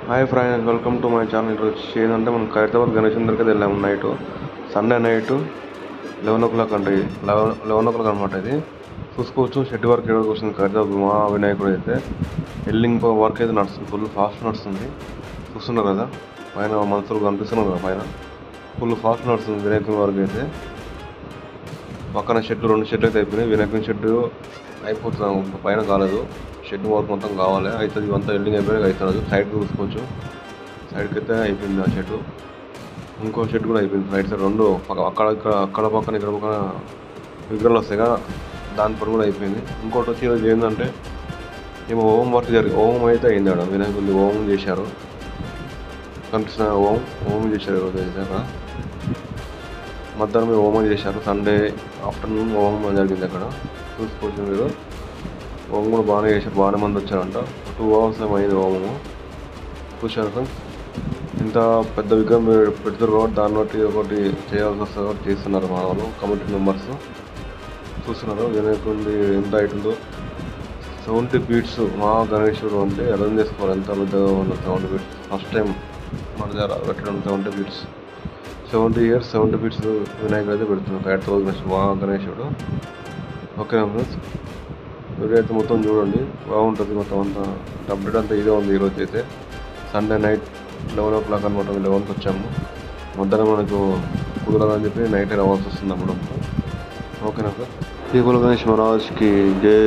Hi friends, welcome to my channel. వచ్చి ఏంటంటే మనం ఖైరతాబాద్ గణేశం దగ్గరికి వెళ్ళాము. సండే నైట్ 11 o'clock అంటే 11 o'clock అనమాట. ఇది చూసుకోవచ్చు. షెడ్ వర్క్ ఏదో వస్తుంది ఖైరతాబాద్ మా వినాయకుడు అయితే. ఎల్లింగ్ వర్క్ అయితే నడుస్తుంది, ఫుల్ ఫాస్ట్ నడుస్తుంది. చూస్తున్నారు కదా, పైన మనుషులు కనిపిస్తున్నారు కదా, పైన ఫుల్ ఫాస్ట్ నడుస్తుంది వినాయకుని వర్క్ అయితే. పక్కన షెడ్లు 2 షెడ్లు అయితే అయిపోయినాయి. వినాయకుని షెడ్ అయిపోతుంది, పైన కాలేదు. షెడ్ వర్క్ మొత్తం కావాలి, అవుతుంది. ఇవంతా ఎల్డింగ్ అయిపోయినా అవుతుంది. సైడ్ చూసుకోవచ్చు, సైడ్కి అయితే అయిపోయింది ఆ షెడ్. ఇంకో షెడ్ కూడా అయిపోయింది రైట్ సైడ్. 2 అక్కడ పక్కన ఇక్కడ పక్కన విగ్రహాలు వస్తాయి కదా, దాని పని కూడా అయిపోయింది. ఇంకోటి వచ్చి ఈరోజు ఏంటంటే ఏమో హోమం వర్క్ హోమం అయితే అయింది. అక్కడ వినాయకుడి హోమం చేశారు, కనిపిస్తున్న హోమం చేశారు ఈరోజు అయితే. అక్కడ మధ్యాహ్నం హోమం చేశారు. సండే ఆఫ్టర్నూన్ హోమం జరిగింది అక్కడ, చూసుకోవచ్చు మీరు. హోమం కూడా బాగానే చేశారు, బాగానే మంది వచ్చారంట. 2 hours అయింది హోమము. చూశారు ఫ్రెండ్స్, ఇంత పెద్ద విగ్రహం పెడతారు కాబట్టి దాన్ని బట్టి ఒకటి చేయాల్సి వస్తుంది కాబట్టి చేస్తున్నారు మా వాళ్ళు, కమిటీ మెంబర్స్. చూస్తున్నారు వినాయకుడి ఎంత హైట్ ఉందో. 70 feet మా గణేశుడు అంటే అర్థం చేసుకోవాలి ఎంత పెద్దగా ఉన్న 70 feet. ఫస్ట్ టైం మన దగ్గర పెట్టడం 70 feet. 70 years 70 feet వినాయకుడు అయితే పెడుతున్నాం ఖైరతాబాద్ మా గణేశుడు. ఓకేనా ఫ్రెండ్స్, వీడియో అయితే మొత్తం చూడండి, బాగుంటుంది. మొత్తం అంతా అప్డేట్ అంతా ఇదే ఉంది. ఈరోజు అయితే సండే నైట్ 11 o'clock అనమాట. 11కి వచ్చాము. మధ్యాహ్నం మనకు కుదరదని చెప్పి నైట్ రావాల్సి వస్తుంది అప్పుడు. ఓకేనా సార్. శ్రీ గణేష్ మహారాజ్కి జై.